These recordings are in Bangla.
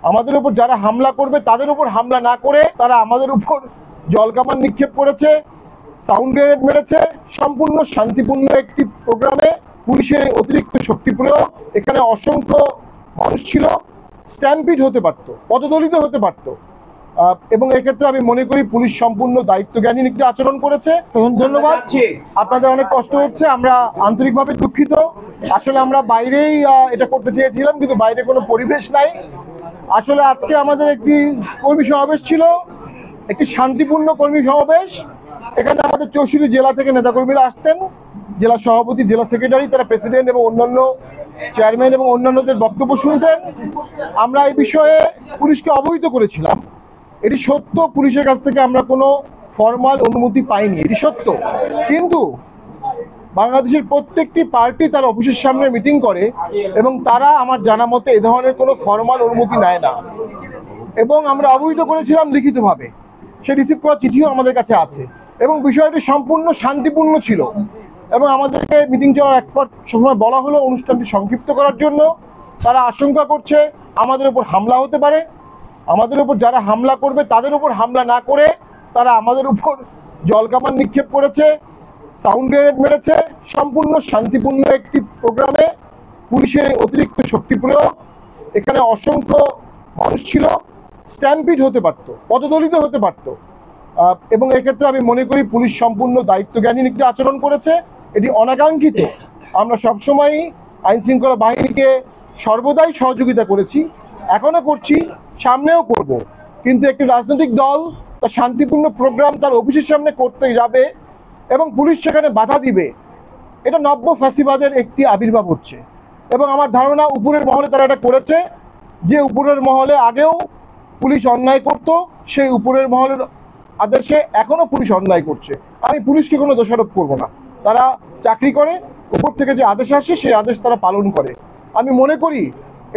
আমাদের উপর যারা হামলা করবে তাদের উপর হামলা না করে তারা আমাদের উপর জলকামান নিক্ষেপ করেছে, সাউন্ড গ্রেনেড মেরেছে। সম্পূর্ণ শান্তিপূর্ণ একটি প্রোগ্রামে পুলিশের অতিরিক্ত শক্তি প্রয়োগ, এখানে অসংখ্য মানুষ ছিল, স্ট্যাম্পিড হতে পারত, পদদলিত হতে পারত। এবং এক্ষেত্রে আমি মনে করি পুলিশ সম্পূর্ণ দায়িত্বজ্ঞানী একটি আচরণ করেছে। ধন্যবাদ। আপনাদের অনেক কষ্ট হচ্ছে, আমরা আন্তরিকভাবে দুঃখিত। আসলে আমরা বাইরেই এটা করতে চেয়েছিলাম, কিন্তু বাইরে কোনো পরিবেশ নাই। আসলে আজকে আমাদের একটি কর্মী সমাবেশ ছিল, একটি শান্তিপূর্ণ কর্মী সমাবেশ। এখানে আমাদের 64 জেলা থেকে নেতাকর্মীরা আসতেন, জেলা সভাপতি, জেলা সেক্রেটারি, তারা প্রেসিডেন্ট এবং অন্যান্য চেয়ারম্যান এবং অন্যান্যদের বক্তব্য শুনতেন। আমরা এই বিষয়ে পুলিশকে অবহিত করেছিলাম। এটি সত্য, পুলিশের কাছ থেকে আমরা কোনো ফর্মাল অনুমতি পাইনি, এটি সত্য। কিন্তু বাংলাদেশের প্রত্যেকটি পার্টি তার অফিসের সামনে মিটিং করে এবং তারা আমার জানা মতে এ ধরনের কোনো ফর্মাল অনুমতি নেয় না। এবং আমরা অবহিত করেছিলাম লিখিতভাবে, সে রিসিভ করা চিঠিও আমাদের কাছে আছে। এবং বিষয়টি সম্পূর্ণ শান্তিপূর্ণ ছিল। এবং আমাদেরকে মিটিং চলার এক সময় বলা হলো অনুষ্ঠানটি সংক্ষিপ্ত করার জন্য। তারা আশঙ্কা করছে আমাদের উপর হামলা হতে পারে। আমাদের উপর যারা হামলা করবে তাদের উপর হামলা না করে তারা আমাদের উপর জলকামান নিক্ষেপ করেছে, সাউন্ড গ্রেনেড মেরেছে। সম্পূর্ণ শান্তিপূর্ণ একটি প্রোগ্রামে পুলিশের অতিরিক্ত শক্তি প্রয়োগ, এখানে অসংখ্য মানুষ ছিল, স্ট্যাম্পিড হতে পারত, পদদলিত হতে পারত। এবং এক্ষেত্রে আমি মনে করি পুলিশ সম্পূর্ণ দায়িত্বজ্ঞানী একটি আচরণ করেছে। এটি অনাকাঙ্ক্ষিত। আমরা সবসময়ই আইন শৃঙ্খলা বাহিনীকে সর্বদাই সহযোগিতা করেছি, এখনও করছি, সামনেও করব। কিন্তু একটি রাজনৈতিক দল তার শান্তিপূর্ণ প্রোগ্রাম তার অফিসের সামনে করতে যাবে এবং পুলিশ সেখানে বাধা দিবে, এটা নব্য ফ্যাসিবাদের একটি আবির্ভাব হচ্ছে। এবং আমার ধারণা উপরের মহলে তারা এটা করেছে, যে উপরের মহলে আগেও পুলিশ অন্যায় করত, সেই উপরের মহলের আদেশে এখনও পুলিশ অন্যায় করছে। আমি পুলিশকে কোনো দোষারোপ করব না, তারা চাকরি করে, উপর থেকে যে আদেশ আসে সেই আদেশ তারা পালন করে। আমি মনে করি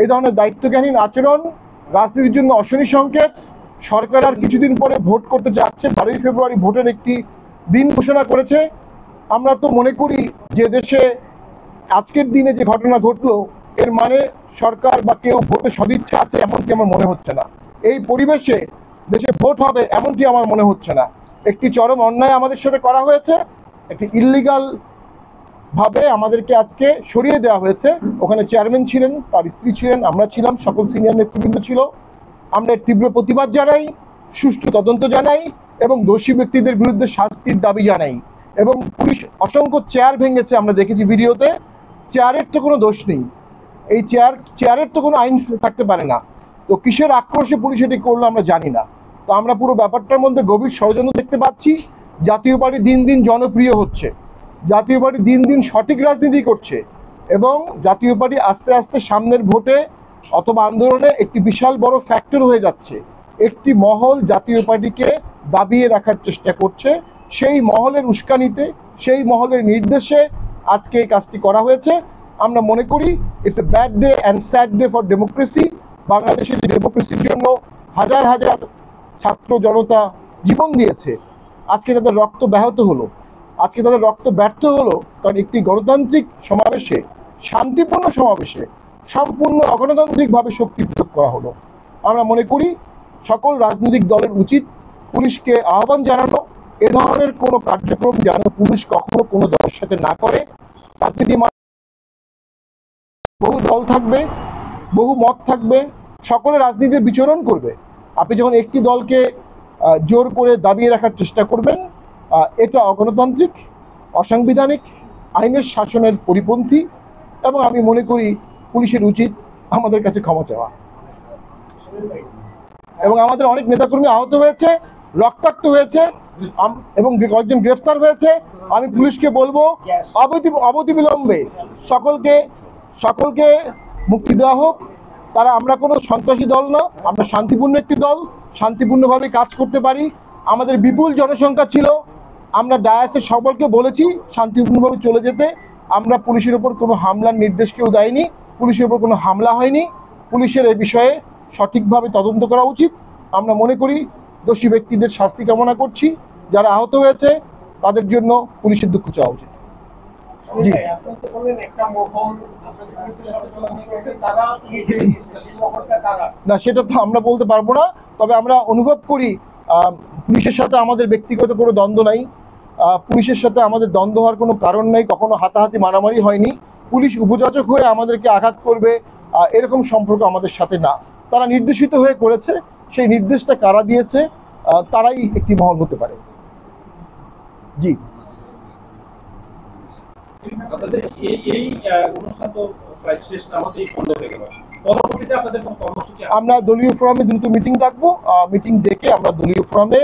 এই ধরনের দায়িত্বজ্ঞানহীন আচরণ রাজনীতির জন্য অশনি সংকেত। সরকার আর কিছুদিন পরে ভোট করতে যাচ্ছে, 12ই ফেব্রুয়ারি ভোটের একটি দিন ঘোষণা করেছে। আমরা তো মনে করি যে দেশে আজকের দিনে যে ঘটনা ঘটলো এর মানে সরকার বা কেউ ভোটে সদিচ্ছা আছে এমনটি আমার মনে হচ্ছে না। এই পরিবেশে দেশে ভোট হবে এমনটি আমার মনে হচ্ছে না। একটি চরম অন্যায় আমাদের সাথে করা হয়েছে, একটি ইল্লিগাল ভাবে আমাদেরকে আজকে সরিয়ে দেওয়া হয়েছে। ওখানে চেয়ারম্যান ছিলেন, তার স্ত্রী ছিলেন, আমরা ছিলাম, সকল সিনিয়র নেতৃবৃন্দ ছিল। আমরা তীব্র প্রতিবাদ জানাই, সুষ্ঠু তদন্ত জানাই এবং দোষী ব্যক্তিদের বিরুদ্ধে শাস্তির দাবি জানাই। এবং পুলিশ অসংখ্য চেয়ার ভেঙেছে, আমরা দেখেছি ভিডিওতে। চেয়ারের তো কোনো দোষ নেই, এই চেয়ারের তো কোনো আইন থাকতে পারে না। তো কিসের আক্রোশে পুলিশ এটি করলো আমরা জানি না। তো আমরা পুরো ব্যাপারটার মধ্যে গভীর ষড়যন্ত্র দেখতে পাচ্ছি। জাতীয় পার্টি দিন দিন জনপ্রিয় হচ্ছে, জাতীয় পার্টি দিন দিন সঠিক রাজনীতি করছে এবং জাতীয় পার্টি আস্তে আস্তে সামনের ভোটে অথবা আন্দোলনে একটি বিশাল বড় ফ্যাক্টর হয়ে যাচ্ছে। একটি মহল জাতীয় পার্টিকে দাবিয়ে রাখার চেষ্টা করছে, সেই মহলের উস্কানিতে, সেই মহলের নির্দেশে আজকে এই কাজটি করা হয়েছে। আমরা মনে করি it's a bad day and sad day for democracy. বাংলাদেশের ডেমোক্রেসির জন্য হাজার হাজার ছাত্র জনতা জীবন দিয়েছে, আজকে তাদের রক্ত ব্যাহত হলো, আজকে তাদের রক্ত ব্যর্থ হলো, কারণ একটি গণতান্ত্রিক সমাবেশে, শান্তিপূর্ণ সমাবেশে সম্পূর্ণ অগণতান্ত্রিকভাবে শক্তি প্রয়োগ করা হলো। আমরা মনে করি সকল রাজনৈতিক দলের উচিত পুলিশকে আহ্বান জানানো, এ ধরনের কোনো কার্যক্রম যেন পুলিশ কখনো কোনো দলের সাথে না করে। রাজনীতি বহু দল থাকবে, বহু মত থাকবে, সকলে রাজনীতিতে বিচরণ করবে। আপনি যখন একটি দলকে জোর করে দাবিয়ে রাখার চেষ্টা করবেন, এটা অগণতান্ত্রিক, অসাংবিধানিক, আইনের শাসনের পরিপন্থী। এবং আমি মনে করি পুলিশের উচিত আমাদের কাছে ক্ষমা চাওয়া। এবং আমাদের অনেক নেতাকর্মী আহত হয়েছে, রক্তাক্ত হয়েছে এবং কয়েকজন গ্রেফতার হয়েছে। আমি পুলিশকে বলবো অবধিবিলম্বে সকলকে মুক্তি দেওয়া হোক। তারা, আমরা কোনো সন্ত্রাসী দল না, আমরা শান্তিপূর্ণ একটি দল, শান্তিপূর্ণভাবে কাজ করতে পারি। আমাদের বিপুল জনসংখ্যা ছিল, আমরা ডায়াসে সকলকে বলেছি শান্তিপূর্ণভাবে চলে যেতে। আমরা পুলিশের ওপর কোনো হামলার নির্দেশ কেউ দেয়নি, পুলিশের ওপর কোনো হামলা হয়নি। পুলিশের এই বিষয়ে সঠিকভাবে তদন্ত করা উচিত। আমরা মনে করি দোষী ব্যক্তিদের শাস্তি কামনা করছি, যারা আহত হয়েছে তাদের জন্য পুলিশের দুঃখ চাওয়া উচিত। জি না, সেটা তো আমরা বলতে পারবো না, তবে আমরা অনুভব করি পুলিশের সাথে আমাদের ব্যক্তিগত কোনো দ্বন্দ্ব নাই। পুলিশের সাথে আমাদের দ্বন্দ্ব হওয়ার কোনো কারণ নেই, কখনো হাতাহাতি মারামারি হয়নি। পুলিশ উপযাচক হয়ে আমাদেরকে আঘাত করবে এরকম সম্পর্ক আমাদের সাথে না। তারা নির্দেশিত হয়ে করেছে, সেই নির্দেশটা কারা দিয়েছে তারাই একটি মহল হতে পারে। জি আমরা দলীয় ফোরামে দ্রুত মিটিং ডাকবো, মিটিং ডেকে আমরা দলীয় ফোরামে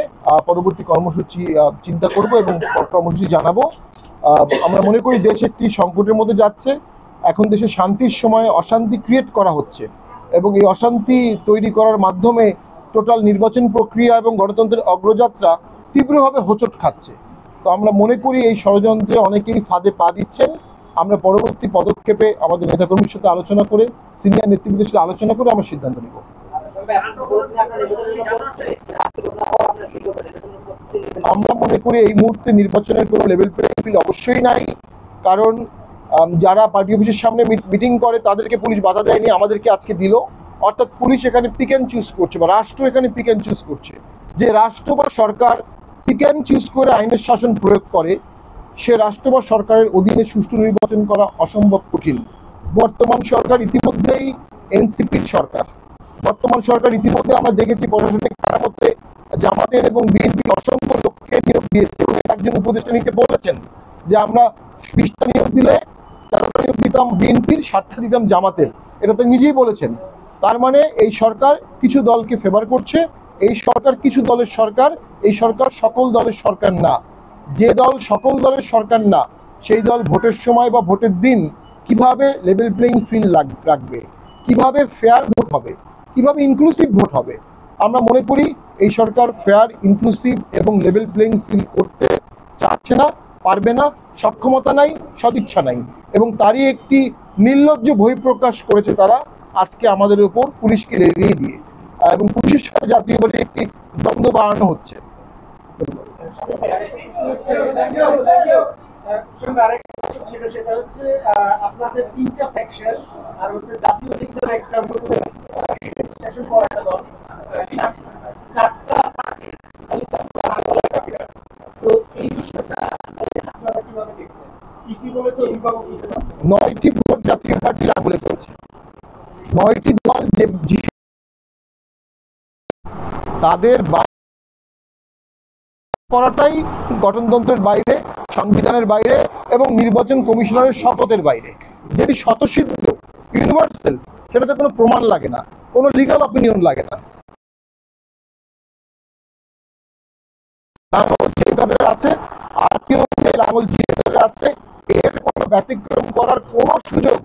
পরবর্তী কর্মসূচি চিন্তা করব এবং কর্মসূচি জানাবো। আমরা মনে করি দেশ একটি সংকটের মধ্যে যাচ্ছে। এখন দেশে শান্তির সময় অশান্তি ক্রিয়েট করা হচ্ছে এবং এই অশান্তি তৈরি করার মাধ্যমে টোটাল নির্বাচন প্রক্রিয়া এবং গণতন্ত্রের অগ্রযাত্রা তীব্রভাবে হোঁচট খাচ্ছে। তো আমরা মনে করি এই ষড়যন্ত্রে অনেকেই ফাঁদে পা দিচ্ছেন। আমরা পরবর্তী পদক্ষেপে আমাদের নেতাকর্মীর সাথে আলোচনা করে, সিনিয়র নেতৃবৃন্দের সাথে আলোচনা করে আমরা সিদ্ধান্ত নেব। আমরা মনে করি এই মুহূর্তে নির্বাচনের কোনো লেভেল প্লেইং ফিল্ড অবশ্যই নাই, কারণ যারা পার্টি অফিসের সামনে মিটিং করে তাদেরকে পুলিশ বাধা দেয়নি, আমাদেরকে আজকে দিল। অর্থাৎ পুলিশ এখানে পিক অ্যান্ড চুজ করছে বা রাষ্ট্র এখানে পিক অ্যান্ড চুজ করছে। যে রাষ্ট্র বা সরকার পিক অ্যান্ড চুজ করে আইনের শাসন প্রয়োগ করে, সে রাষ্ট্র বা সরকারের অধীনে সুষ্ঠু নির্বাচন করা অসম্ভব কঠিন। বর্তমান সরকার ইতিমধ্যেই এনসিপির সরকার। বর্তমান সরকার ইতিমধ্যে আমরা দেখেছি প্রশাসনিক কারামতে জামাতের এবং বিএনপির অসংখ্য লোককে নিয়োগ দিয়েছে এবং একজন উপদেষ্টা নিতে বলেছেন যে আমরা 20টা নিয়োগ দিলে 13টা নিয়োগ দিতাম বিএনপির, 7টা দিতাম জামাতের। এটা তো নিজেই বলেছেন। তার মানে এই সরকার কিছু দলকে ফেভার করছে, এই সরকার কিছু দলের সরকার, এই সরকার সকল দলের সরকার না। যে দল সকল দলের সরকার না, সেই দল ভোটের সময় বা ভোটের দিন কিভাবে লেভেল প্লেইং ফিল্ড রাখবে, কিভাবে ফেয়ার ভোট হবে, কিভাবে ইনক্লুসিভ ভোট হবে। আমরা মনে করি এই সরকার ফেয়ার, ইনক্লুসিভ এবং লেভেল প্লেইং ফিল্ড করতে চাচ্ছে না, পারবে না, সক্ষমতা নাই, সদিচ্ছা নাই, এবং তারই একটি নির্লজ্জ বহিঃপ্রকাশ করেছে তারা আজকে আমাদের উপর পুলিশকে লেলিয়ে দিয়ে, এবং পুলিশের সাথে জাতীয় পার্টির একটি দ্বন্দ্ব বাড়ানো হচ্ছে। আপনাদের 3টা ফ্যাকশন আর হচ্ছে জাতীয় দিকের একটা স্টেশন পর একটা দল, 4টা পার্টি, তো এই বিষয়টা আপনারা কিভাবে দেখছেন? পিসি বলেছে অভিভাবক দিতে পারছে 9টি ভোট জাতীয় পার্টি আঙুলে করেছে। 9টি দল যে তাদের করাটাই গঠনতন্ত্রের বাইরে, সংবিধানের বাইরে এবং নির্বাচন কমিশনারের শপথের বাইরে। যেটি স্বতঃসিদ্ধ, ইউনিভার্সাল, সেটাতে কোনো প্রমাণ লাগে না, কোনো লিগাল অপিনিয়ন লাগে না। আছে লাঙল আছে, এর কোনো ব্যতিক্রম করার কোনো সুযোগ,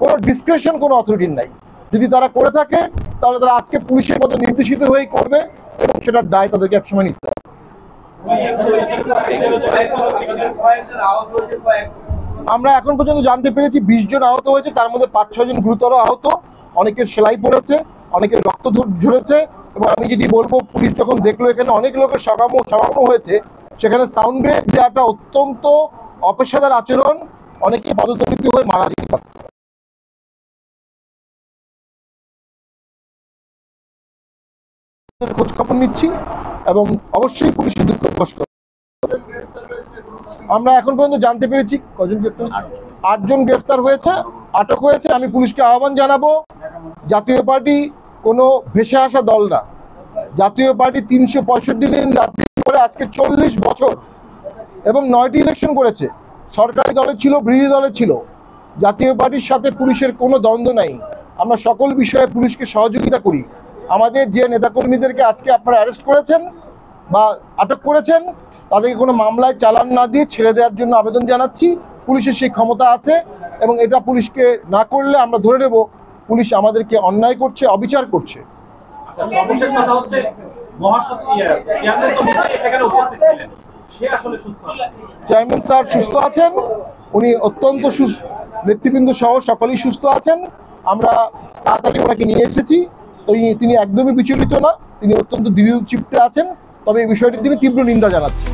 কোনো ডিসক্রিপশন, কোনো অথরিটির নাই। যদি তারা করে থাকে তাহলে তারা আজকে পুলিশের মতো নির্দেশিত হয়েই করবে এবং সেটার দায় তাদেরকে একসময় নিতে হবে। আমরা এখন পর্যন্ত জানতে পেরেছি 20 জন আহত হয়েছে, তার মধ্যে 5-6 জন গুরুতর আহত, অনেকের সেলাই পড়েছে, অনেকের রক্ত ঝরেছে। এবং আমি যদি বলবো, পুলিশ যখন দেখলো এখানে অনেক লোকের সমাগম হয়েছে, সেখানে সাউন্ড গ্রেড দেওয়াটা অত্যন্ত অপেশাদার আচরণ, অনেকে পদতলিত হয়ে মারা যেতে পারত। খোঁজ খবর নিচ্ছি এবং অবশ্যই পুলিশের দুঃখ প্রকাশ করব। আমরা এখন পর্যন্ত জানতে পেরেছি কজন গ্রেফতার, 8 জন গ্রেফতার হয়েছে, আটক হয়েছে। আমি পুলিশকে আহ্বান জানাবো, জাতীয় পার্টি কোনো ভেসে আসা দল না। জাতীয় পার্টি 365 দিন রাজনীতি করে আজকে 40 বছর এবং 9টি ইলেকশন করেছে। সরকারি দলে ছিল, বিরোধী দলে ছিল। জাতীয় পার্টির সাথে পুলিশের কোনো দ্বন্দ্ব নাই। আমরা সকল বিষয়ে পুলিশকে সহযোগিতা করি। আমাদের যে নেতাকর্মীদেরকে আজকে আপনারা অ্যারেস্ট করেছেন বা আটক করেছেন, তাদেরকে কোনো মামলায় চালান না দিয়ে ছেড়ে দেওয়ার জন্য আবেদন জানাচ্ছি। পুলিশের সেই ক্ষমতা আছে এবং এটা পুলিশকে না করলে আমরা ধরে নেব পুলিশ আমাদেরকে অন্যায় করছে, অবিচার করছে। সর্বশেষ কথা হচ্ছে, চেয়ারম্যান তো নিজে সেখানে উপস্থিত ছিলেন, সে আসলে সুস্থ আছেন? চেয়ারম্যান স্যার সুস্থ আছেন, উনি অত্যন্ত নেতৃবৃন্দ সহ সকলেই সুস্থ আছেন। আমরা তাড়াতাড়ি ওনাকে নিয়ে এসেছি। তিনি একদমই বিচলিত না, তিনি অত্যন্ত দৃঢ়চিত্তে আছেন। তবে এই বিষয়টির তিনি তীব্র নিন্দা জানাচ্ছেন।